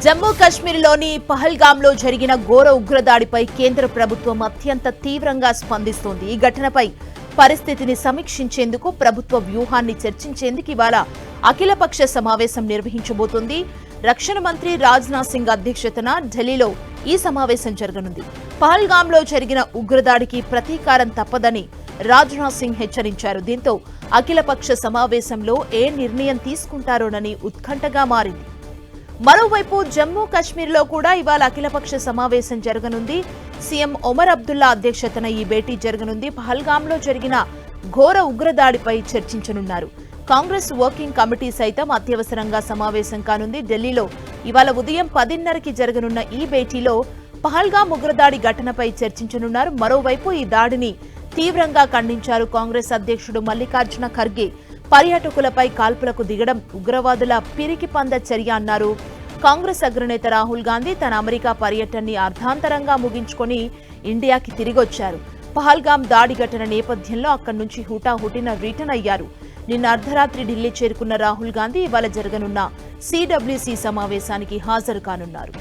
జమ్మూ కాశ్మీర్లోని పహల్గాంలో జరిగిన ఘోర ఉగ్రదాడిపై కేంద్ర ప్రభుత్వం అత్యంత తీవ్రంగా స్పందిస్తోంది. ఈ ఘటనపై పరిస్థితిని సమీక్షించేందుకు ప్రభుత్వ వ్యూహాన్ని చర్చించేందుకు ఇవాళ అఖిలపక్ష సమావేశం నిర్వహించబోతోంది. రక్షణ మంత్రి రాజ్నాథ్ సింగ్ అధ్యక్షతన ఢిల్లీలో ఈ సమావేశం జరగనుంది. పహల్గాంలో జరిగిన ఉగ్రదాడికి ప్రతీకారం తప్పదని రాజ్నాథ్ సింగ్ హెచ్చరించారు. దీంతో అఖిలపక్ష సమావేశంలో ఏ నిర్ణయం తీసుకుంటారోనని ఉత్కంఠగా మారింది. మరోవైపు జమ్మూ కాశ్మీర్లో కూడా ఇవాళ అఖిలపక్ష సమావేశం జరగనుంది. సీఎం ఒమర్ అబ్దుల్లా అధ్యక్షతన ఈ భేటీ జరగనుంది. పహల్గాంలో జరిగిన ఘోర ఉగ్రదాడిపై చర్చించనున్నారు. కాంగ్రెస్ వర్కింగ్ కమిటీ సైతం అత్యవసరంగా సమావేశం కానుంది. ఢిల్లీలో ఇవాళ ఉదయం 10:30కి జరగనున్న ఈ భేటీలో పహల్గాం ఉగ్రదాడి ఘటనపై చర్చించనున్నారు. మరోవైపు ఈ దాడిని తీవ్రంగా ఖండించారు కాంగ్రెస్ అధ్యక్షుడు మల్లికార్జున ఖర్గే. పర్యాటకులపై కాల్పులకు దిగడం ఉగ్రవాదుల పిరికి పంద చర్య అన్నారు. కాంగ్రెస్ అగ్రనేత రాహుల్ గాంధీ తన అమెరికా పర్యటనని అర్ధాంతరంగా ముగించుకొని ఇండియాకి తిరిగొచ్చారు. పహల్గాం దాడి ఘటన నేపథ్యంలో అక్కడి నుంచి హుటాహుటిన రిటర్న్ అయ్యారు. నిన్న అర్ధరాత్రి ఢిల్లీ చేరుకున్న రాహుల్ గాంధీ ఇవాళ జరగనున్న CWC సమావేశానికి హాజరు కానున్నారు.